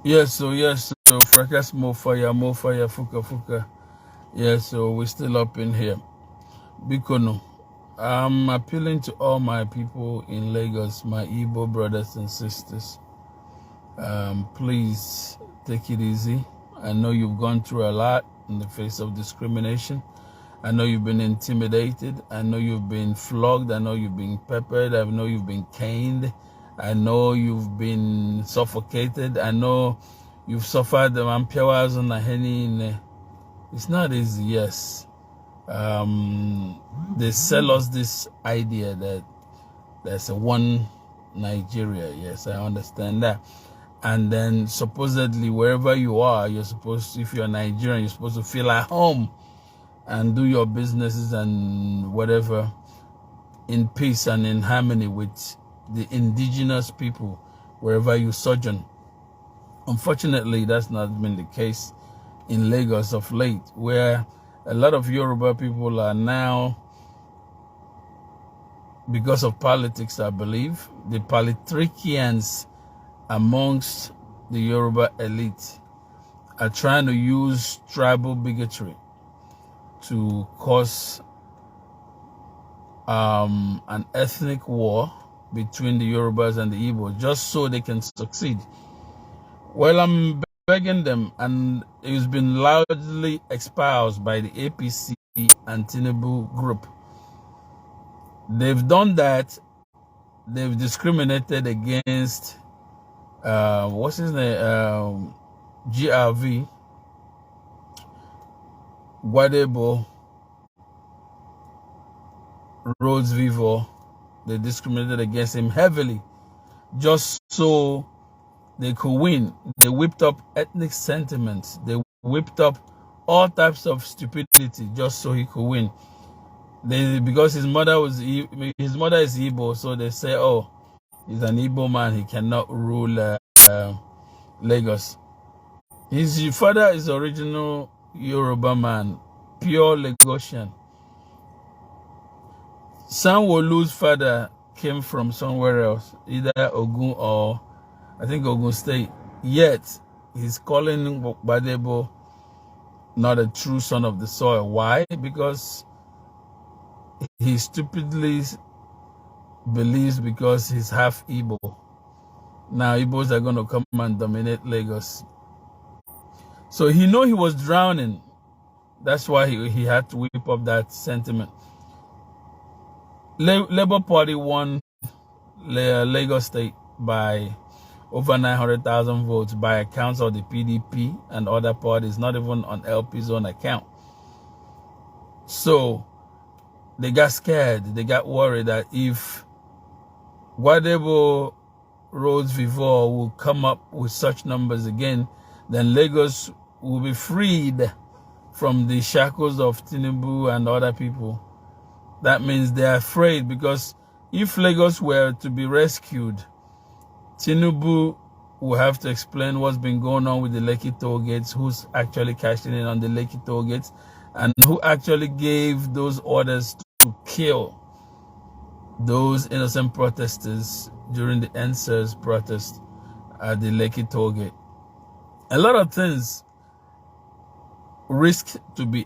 So fracas more fire, fuka fuka. Yes, so we're still up in here. Bikono. I'm appealing to all my people in Lagos, my Igbo brothers and sisters. Please take it easy. I know you've gone through a lot in the face of discrimination. I know you've been intimidated. I know you've been flogged. I know you've been peppered. I know you've been caned. I know you've been suffocated. I know you've suffered the Ampiawas on the Henny. It's not easy, yes. They sell us this idea that there's a one Nigeria. Yes, I understand that. And then supposedly wherever you are, you're supposed to, if you're Nigerian, you're supposed to feel at home and do your businesses and whatever in peace and in harmony with the indigenous people wherever you sojourn. Unfortunately, that's not been the case in Lagos of late, where a lot of Yoruba people are now, because of politics, I believe, the politricians amongst the Yoruba elite are trying to use tribal bigotry to cause an ethnic war between the Yorubas and the Igbos just so they can succeed. Well, I'm begging them, and it's been loudly espoused by the APC and Tinubu group. They've done that. They've discriminated against what's his name, GRV, Guadebo, Rhodes Vivo. They discriminated against him heavily just so they could win. They whipped up ethnic sentiments. They whipped up all types of stupidity just so he could win. Because his mother is Igbo, so they say, oh, he's an Igbo man, he cannot rule Lagos. His father is original Yoruba man, pure Lagosian. Sanwo-Olu's father came from somewhere else, either Ogun or I think Ogun State. Yet he's calling Badebo not a true son of the soil. Why? Because he stupidly believes because he's half Igbo. Now Igbos are going to come and dominate Lagos. So he knew he was drowning. That's why he had to whip up that sentiment. Labour Party won Lagos State by over 900,000 votes by accounts of the PDP and other parties, not even on LP's own account. So they got scared. They got worried that if Guadebo Rhodes Vivo will come up with such numbers again, then Lagos will be freed from the shackles of Tinubu and other people. That means they're afraid, because if Lagos were to be rescued, Tinubu will have to explain what's been going on with the Lekki toll gates, who's actually cashing in on the Lekki toll gates, and who actually gave those orders to kill those innocent protesters during the NSERS protest at the Lekki toll gate. A lot of things risk to be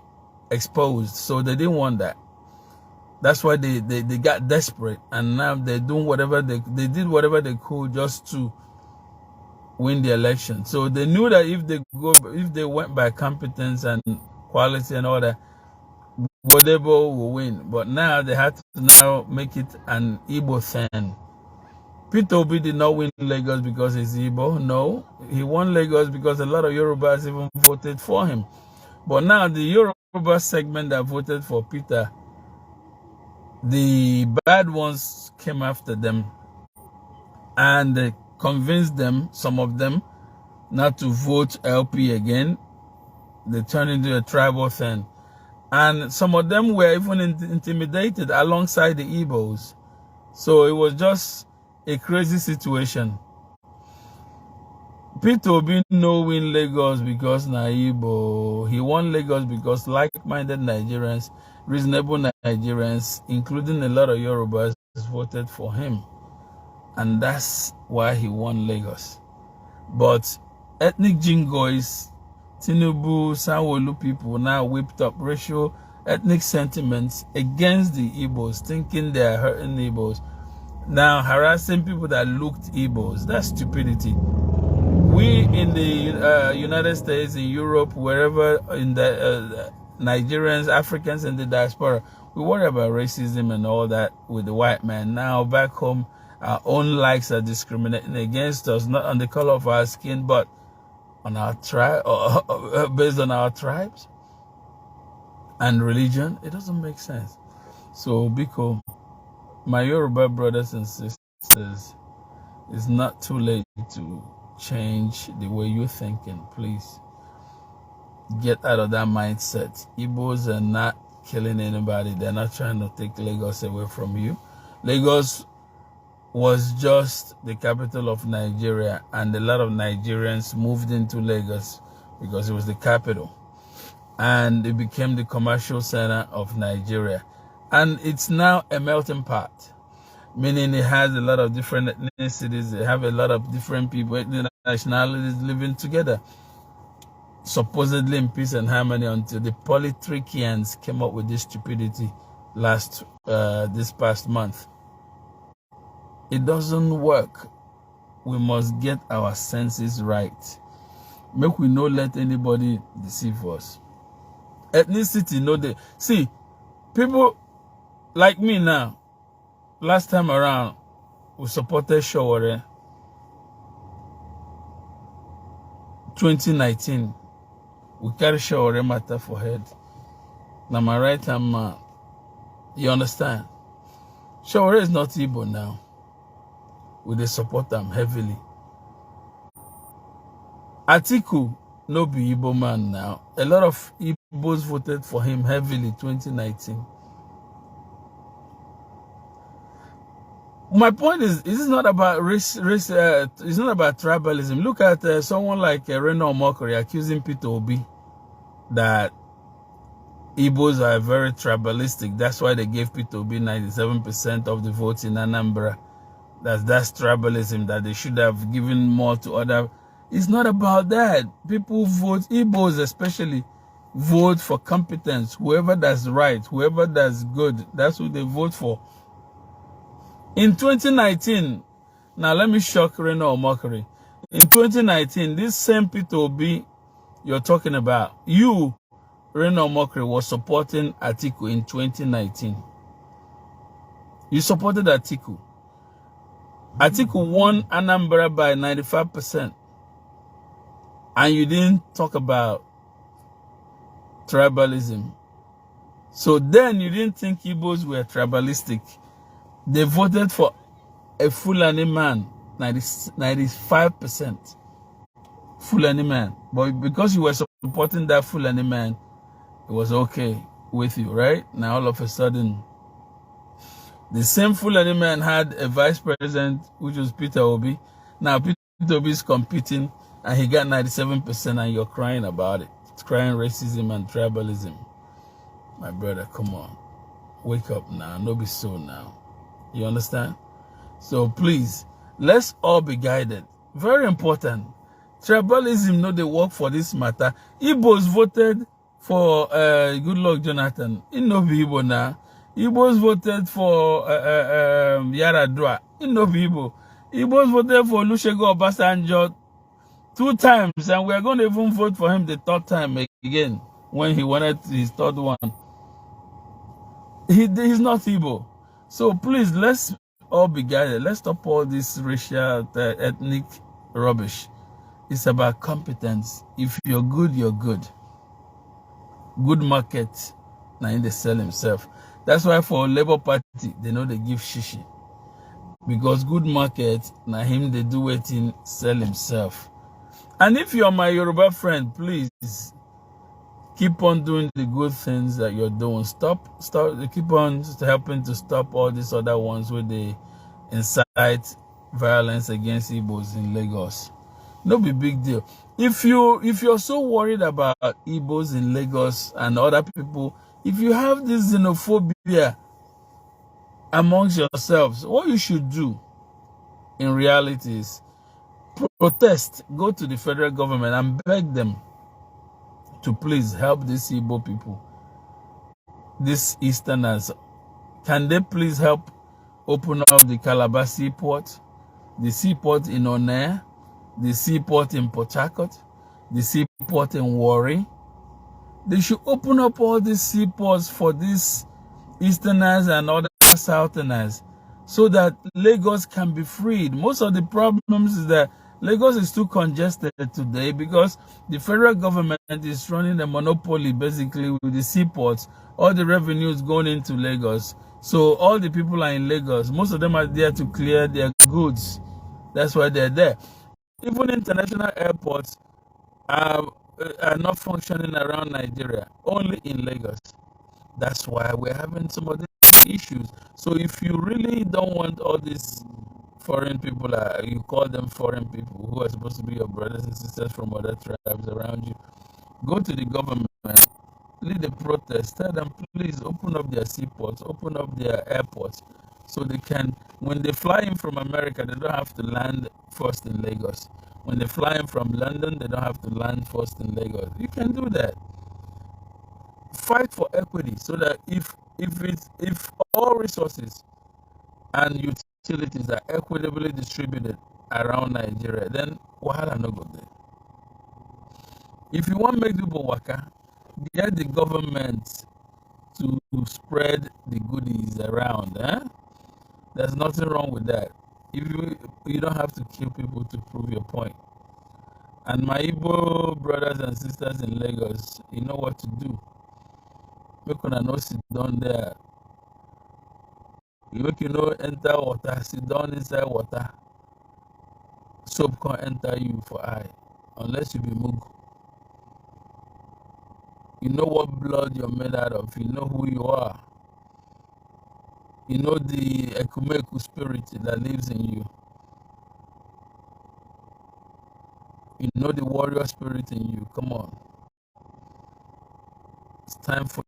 exposed, so they didn't want that. That's why they got desperate, and now they're doing whatever they did whatever they could just to win the election. So they knew that if they went by competence and quality and all that, Godebo will win. But now they had to now make it an Igbo thing. Peter Obi did not win Lagos because he's Igbo. No, he won Lagos because a lot of Yorubas even voted for him. But now the Yoruba segment that voted for Peter, the bad ones came after them and they convinced them, some of them, not to vote LP again. They turned into a tribal thing. And some of them were even intimidated alongside the Igbos. So it was just a crazy situation. Peter Obi no win Lagos because na Igbo. He won Lagos because like-minded Nigerians, reasonable Nigerians, including a lot of Yorubas, voted for him. And that's why he won Lagos. But ethnic jingoists, Tinubu, Sanwo-Olu people now whipped up racial ethnic sentiments against the Igbos, thinking they are hurting Igbos. Now harassing people that looked Igbos. That's stupidity. We in the United States, in Europe, wherever, in the Nigerians, Africans in the diaspora, we worry about racism and all that with the white man. Now back home, our own likes are discriminating against us, not on the color of our skin, but on our tribe, or based on our tribes and religion. It doesn't make sense. So, Biko, my Yoruba brothers and sisters, it's not too late to change the way you're thinking. Please get out of that mindset. Igbos are not killing anybody. They're not trying to take Lagos away from you. Lagos was just the capital of Nigeria, and a lot of Nigerians moved into Lagos because it was the capital, and it became the commercial center of Nigeria, and it's now a melting pot, meaning it has a lot of different ethnicities. They have a lot of different people, nationalities living together, supposedly in peace and harmony, until the politricians came up with this stupidity this past month. It doesn't work. We must get our senses right. Make we not let anybody deceive us. Ethnicity, no they see people like me now. Last time around, we supported Shawore 2019. We carry Shawore matter for head. Now my right hand man. You understand? Shawore is not Igbo now. We dey support them heavily. Atiku no be Igbo man now. A lot of Igbos voted for him heavily 2019. My point is, this is not about race. It's not about tribalism. Look at someone like Reno Omokri accusing Peter Obi that Igbos are very tribalistic. That's why they gave Peter Obi 97% of the votes in Anambra. That's tribalism, that they should have given more to other. It's not about that. People vote, Igbos especially, vote for competence. Whoever does right, whoever does good, that's who they vote for. In 2019, now let me shock Reno Omokri. In 2019, this same Peter Obi you're talking about, you, Reno Omokri, was supporting Atiku in 2019. You supported Atiku. Atiku won Anambra by 95%. And you didn't talk about tribalism. So then you didn't think Igbos were tribalistic. They voted for a Fulani man, 95%. Fulani man. But because you were supporting that Fulani man, it was okay with you, right? Now all of a sudden, the same Fulani man had a vice president, which was Peter Obi. Now Peter Obi is competing, and he got 97%, and you're crying about it. It's crying racism and tribalism. My brother, come on. Wake up now. No be so now. You understand? So please, let's all be guided. Very important. Tribalism, no, they work for this matter. Igbos voted for Goodluck Jonathan. It no be Igbo now. Igbos voted for Yaradua. It no be Igbo. Igbos voted for Olusegun Obasanjo 2 times, and we are going to even vote for him the 3rd time again when he wanted his 3rd one. He's not Igbo. So please, let's all be guided. Let's stop all this racial, ethnic rubbish. It's about competence. If you're good, you're good. Good market, now they sell himself. That's why for Labour Party, they know they give shishi. Because good market, now him they do it in sell himself. And if you're my Yoruba friend, please keep on doing the good things that you're doing. Keep on helping to stop all these other ones where they incite violence against Igbos in Lagos. No be big deal. If you're so worried about Igbos in Lagos and other people, if you have this xenophobia amongst yourselves, what you should do in reality is protest, go to the federal government and beg them to please help these Igbo people, these Easterners. Can they please help open up the Calabar seaport, the seaport in Onea, the seaport in Port Harcourt, the seaport in Warri? They should open up all these seaports for these Easterners and other Southerners so that Lagos can be freed. Most of the problems is that Lagos is too congested today because the federal government is running a monopoly basically with the seaports. All the revenues going into Lagos. So all the people are in Lagos. Most of them are there to clear their goods. That's why they're there. Even international airports are not functioning around Nigeria, only in Lagos. That's why we're having some of these issues. So if you really don't want all these foreign people, you call them foreign people who are supposed to be your brothers and sisters from other tribes around you, go to the government, lead a protest, tell them please open up their seaports, open up their airports, so they can, when they fly in from America, they don't have to land first in Lagos. When they fly in from London, they don't have to land first in Lagos. You can do that. Fight for equity so that if all resources and utilities are equitably distributed around Nigeria, then wahala no go there. If you want to make people waka, get the government to spread the goodies around. There's nothing wrong with that. If you don't have to kill people to prove your point. And my Igbo brothers and sisters in Lagos, you know what to do. Make una no sit down there. You make you know enter water, sit down inside water. Soap can't enter you for eye, unless you be mug. You know what blood you're made out of. You know who you are. You know the Ekumeku spirit that lives in you. You know the warrior spirit in you. Come on. It's time for